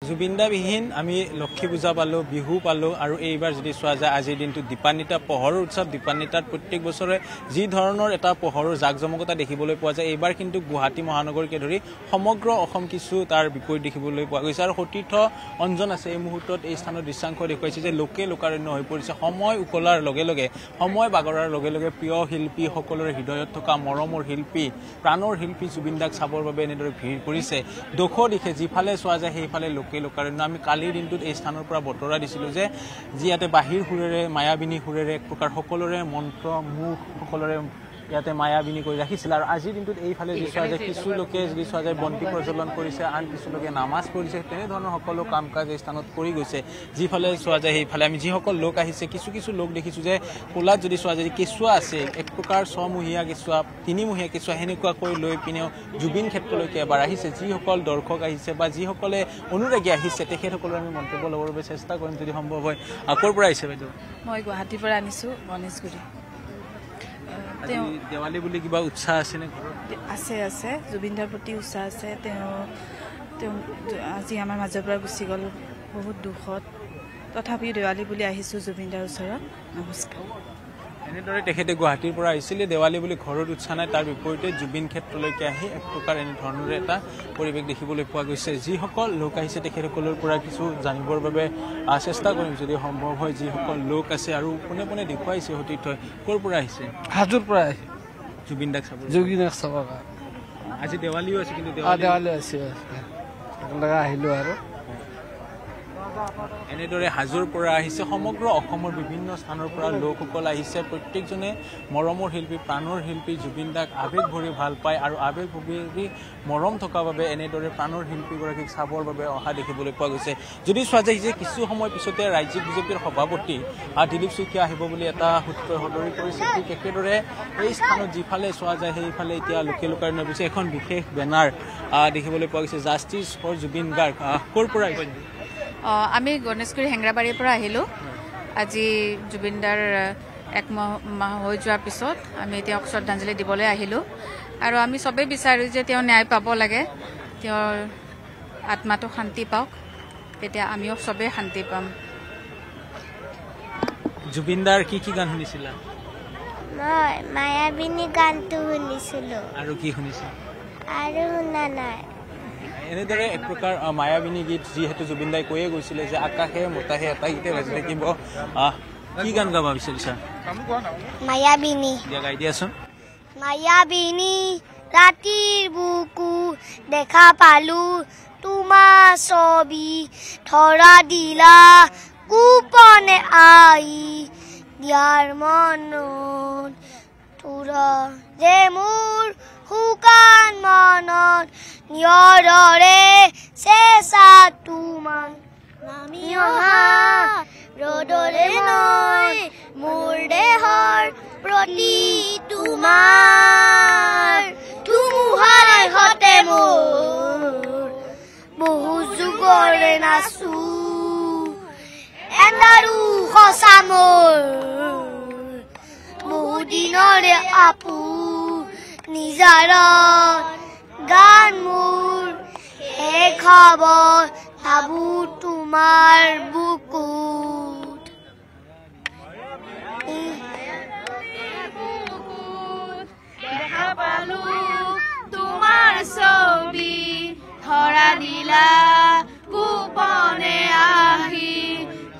জুবিনদা বিহীন আমি লক্ষ্মী পূজা পালোঁ, বিহু পালোঁ, আৰু এইবাৰ যদি চোৱা যায় আজিৰ দিনটো দীপান্বিতা পোহৰৰ উৎসৱ। দীপান্বিতাত প্ৰত্যেক বছৰে যি ধৰণৰ এটা পোহৰৰ জাকজমকতা দেখিবলৈ পোৱা যায়, এইবাৰ কিন্তু গুৱাহাটী মহানগৰকে ধৰি সমগ্ৰ অসম কিছু তাৰ বিপৰীত দেখিবলৈ পোৱা গৈছে। আৰু সতীৰ্থ অঞ্জন আছে এই মুহূৰ্তত এই স্থানৰ দৃশ্যাংশ দেখুৱাইছে যে লোকে লোকাৰণ্য হৈ পৰিছে। সময় উকলাৰ লগে লগে, সময় বাগৰাৰ লগে লগে প্ৰিয় শিল্পী, সকলোৰে হৃদয়ত থকা মৰমৰ শিল্পী, প্ৰাণৰ শিল্পী জুবিনদাক চাবৰ বাবে এনেদৰে ভিৰ কৰিছে। দোষ দিশে যিফালে চোৱা যায় সেইফালে লোকে লোকাৰণ্য। আমি কালিৰ দিনটোত এই স্থানৰ পৰা বতৰা দিছিলোঁ যে যি ইয়াতে বাহিৰ সুৰেৰে, মায়াবিনী সুৰেৰে এক প্ৰকাৰ সকলোৰে মন্ত্ৰ মুখ সকলোৰে ইয়াতে মায়াবিনী কৰি ৰাখিছিল। আৰু আজিৰ দিনটোত এইফালে যি চোৱা যায় কিছু লোকে যদি চোৱা যায় বন্তি প্ৰজ্বলন কৰিছে, আন কিছু লোকে নামাজ পঢ়িছে, তেনেধৰণৰ সকলো কাম কাজ এই স্থানত কৰি গৈছে। যিফালে চোৱা যায় সেইফালে আমি যিসকল লোক আহিছে, কিছু লোক দেখিছোঁ যে কোলাত যদি চোৱা যায় কেঁচুৱা আছে, এক প্ৰকাৰ 6 মহীয়া কেঁচুৱা, 3 মহীয়া কেঁচুৱা সেনেকুৱাকৈ লৈ পিনেও জুবিন ক্ষেত্ৰলৈকে এবাৰ আহিছে। যিসকল দৰ্শক আহিছে বা যিসকলে অনুৰাগী আহিছে তেখেতসকলৰ আমি মন্তব্য ল'বৰ বাবে চেষ্টা কৰিম যদি সম্ভৱ হয়। ক'ৰ পৰা আহিছে বাইদেউ? মই গুৱাহাটীৰ পৰা আনিছোঁ, গণেশগুৰি। দেৱালী বুলি কিবা উৎসাহ আছেনে ঘৰত? আছে জুবিনদাৰ প্ৰতি উৎসাহ আছে। তেওঁ আজি আমাৰ মাজৰ পৰা গুচি গ'ল বহুত দুখত, তথাপিও দেৱালী বুলি আহিছোঁ জুবিনদাৰ ওচৰত। নমস্কাৰ। এনেদৰে তেখেতে গুৱাহাটীৰ পৰা আহিছিলে, দেৱালী বুলি ঘৰত উৎসাহ নাই, তাৰ বিপৰীতে জুবিন ক্ষেত্ৰলৈকে আহি এক প্ৰকাৰ এনেধৰণৰে এটা পৰিৱেশ দেখিবলৈ পোৱা গৈছে। যিসকল লোক আহিছে তেখেতসকলৰ পৰা কিছু জানিবৰ বাবে চেষ্টা কৰিম যদি সম্ভৱ হয়। যিসকল লোক আছে আৰু পোনে পোনে দেখুৱাইছে সতীৰ্থই, ক'ৰ পৰা আহিছে? হাজোৰ পৰা আহিছে জুবিনদাক চাব। আজি দেৱালীও আছে, কিন্তু দেৱালী আছে আহিলোঁ আৰু এনেদৰে হাজোৰ পৰা আহিছে। সমগ্ৰ অসমৰ বিভিন্ন স্থানৰ পৰা লোকসকল আহিছে। প্ৰত্যেকজনে মৰমৰ শিল্পী, প্ৰাণৰ শিল্পী জুবিনদাক আৱেগ ভৰি ভাল পায় আৰু আৱেগ ভৰি মৰম থকা বাবে এনেদৰে প্ৰাণৰ শিল্পীগৰাকীক চাবৰ বাবে অহা দেখিবলৈ পোৱা গৈছে। যদি চোৱা যায় যে কিছু সময় পিছতে ৰাজ্যিক বিজেপিৰ সভাপতি দিলীপ শইকীয়া আহিব বুলি এটা সূত্ৰই সদৰি কৰিছে। ঠিক একেদৰে এই স্থানত যিফালে চোৱা যায় সেইফালে এতিয়া লোকে লোকাৰণ্য পিছে এখন বিশেষ বেনাৰ দেখিবলৈ পোৱা গৈছে, জাষ্টিছ ফৰ জুবিন গাৰ্গ। ক'ৰ পৰা আহিছে? আমি গণেশগুৰি হেংৰাবাৰীৰ পৰা আহিলোঁ। আজি জুবিনদাৰ 1 মাহ হৈ যোৱাৰ পিছত আমি তেওঁক শ্ৰদ্ধাঞ্জলি দিবলৈ আহিলোঁ। আৰু আমি চবেই বিচাৰোঁ যে তেওঁ ন্যায় পাব লাগে, তেওঁৰ আত্মাটো শান্তি পাওক, তেতিয়া আমিও চবেই শান্তি পাম। জুবিনদাৰ কি গান শুনিছিলা? মই মায়াবিনী গানটো শুনিছিলোঁ। আৰু কি শুনিছা? আৰু শুনা নাই। এনেদৰে এক প্ৰকাৰ মায়াবিনী গীত, যিহেতু জুবিনদাই কৈয়ে গৈছিলে যে আকাশে মতাহে এটা গীতে বাজি থাকিব। কি গান গাব বিচাৰিছা? মায়াবিনী। গাই দিয়াচোন। মায়াবিনী ৰাতিৰ বুকু দেখা পালো তোমাৰ ছবি, ধৰা দিলা গোপনে আই দিয়াৰ মনত তোৰা যে মোৰ শুকান মনত নিয়ৰৰে চেঁচা তোমাৰ নামি অহা ৰ'দৰে নৈ মোৰ দেহৰ প্ৰতি তোমাৰ ধুমুহাৰ সতে মোৰ বহু যুগৰে নাচো এন্ধাৰো সঁচা মোৰ বহু দিনৰে আপু নিজাৰ গান মোৰ শেষ হ'ব ভাবো তোমাৰ বুকুত দেখা পালো তোমাৰ ছবি, ধৰা দিলা গোপনে আহি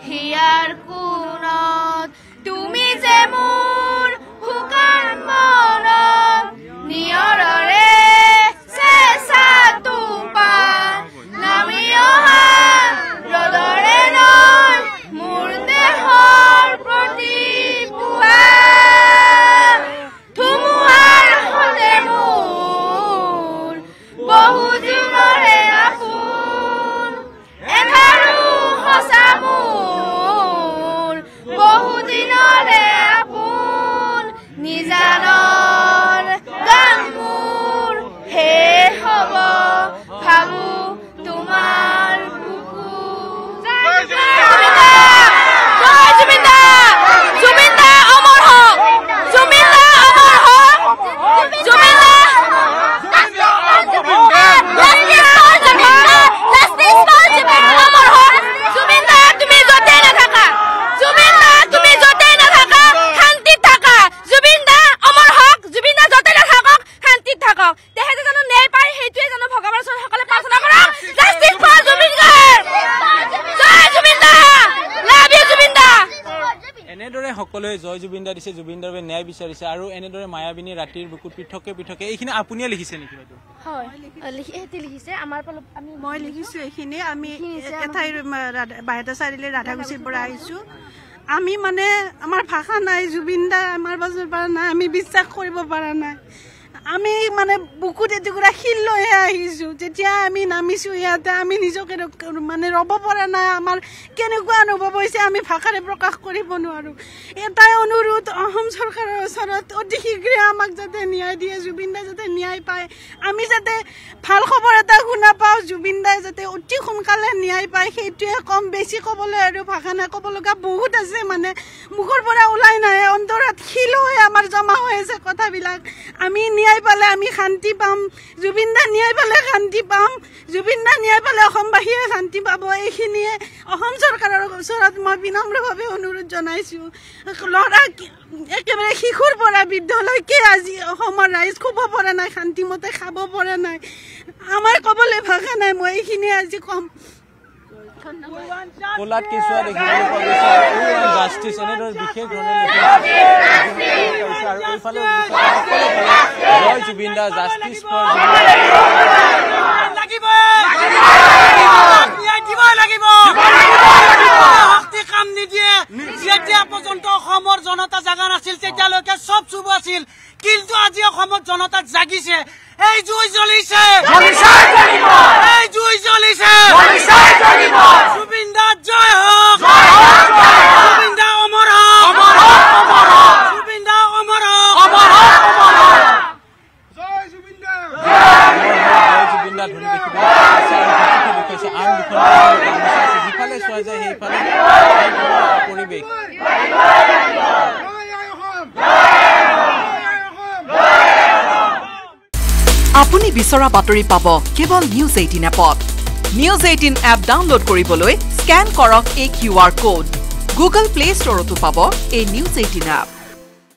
হিয়াৰ কোণত তুমি যে মোৰ শুকান মনত নিয়ৰৰে চেঁচা তোমাৰ নামি অহা ৰ'দৰে নৈ মোৰ দেহৰ প্ৰতি পুৱা ধুমুহাৰ সতে মোৰ বহু যুগৰে আপু সকলোৱে জয় জুবিনদা দিছে জুবিনদাৰ বাবে ন্যায় বিচাৰিছে আৰু এনেদৰে মায়াবিনী ৰাতিৰ বুকুত পৃথকে পৃথকে এইখিনি আপুনিয়ে লিখিছে নেকি বাইদেউ হয় লিখিছে আমাৰ আমি মই লিখিছো এইখিনি আমি এঠাইৰ বাহিৰতে চাৰিলে ৰাধাকুছিৰ পৰা আহিছো আমি মানে আমাৰ ভাষা নাই জুবিনদা আমাৰ মাজৰ পৰা নাই আমি বিশ্বাস কৰিব পৰা নাই আমি মানে বুকুত এটুকুৰা শিল লৈহে আহিছোঁ যেতিয়া আমি নামিছোঁ ইয়াতে আমি নিজকে মানে ৰ'ব পৰা নাই আমাৰ কেনেকুৱা অনুভৱ হৈছে আমি ভাষাৰে প্ৰকাশ কৰিব নোৱাৰোঁ এটাই অনুৰোধ অসম চৰকাৰৰ ওচৰত অতি শীঘ্ৰে আমাক যাতে ন্যায় দিয়ে জুবিনদাই যাতে ন্যায় পায় আমি যাতে ভাল খবৰ এটা শুনা পাওঁ জুবিনদাই যাতে অতি সোনকালে ন্যায় পায় সেইটোৱে কম বেছি ক'বলৈ আৰু ভাষা নাই ক'ব লগা বহুত আছে মানে মুখৰ পৰা ওলাই নাহে অন্তৰত শিল হৈ আমাৰ জমা হৈ আছে কথাবিলাক আমি ন্যায় পালে আমি শান্তি পাম জুবিনদা ন্যায় পালে শান্তি পাম জুবিনদা ন্যায় পালে অসমবাসীয়ে শান্তি পাব এইখিনিয়ে অসম চৰকাৰৰ ওচৰত মই বিনম্ৰভাৱে অনুৰোধ জনাইছোঁ ল'ৰা একেবাৰে শিশুৰ পৰা বৃদ্ধলৈকে আজি অসমৰ ৰাইজ শুব পৰা নাই শান্তিমতে খাব পৰা নাই আমাৰ ক'বলৈ ভাষা নাই মই এইখিনিয়ে আজি ক'ম কোলাত কেঁচুৱা দেখিবলৈ পোৱা গৈছে জাষ্টিছ এনেদৰে বিশেষ ধৰণে আৰু এইফালে জয় জুবিনদা জাষ্টিছ ফৰ কাম নিদিয়ে যেতিয়া পৰ্যন্ত অসমৰ জনতা জাগা নাছিল তেতিয়ালৈকে চব চুব আছিল কিন্তু আজি অসমৰ জনতাক জাগিছে এই জুই জ্বলিছে এই জুই জ্বলিছে জুবিনদা জয় হওক জুবিনদা অমৰ হওক জুবিনদা অমৰ হওক জয় জুবিনদা ধ্বনি দেখিবলৈ দেখুৱাইছে আন দুখন যিফালে চোৱা যায় সেইফালে পৰিৱেশ আপুনি বিচৰা বাতৰি পাব কেৱল নিউজ 18 এপত নিউজ 18 এপ ডাউনলোড কৰিবলৈ স্কেন কৰক এই QR কোড গুগল প্লে ষ্টৰতো পাব এই নিউজ 18 এপ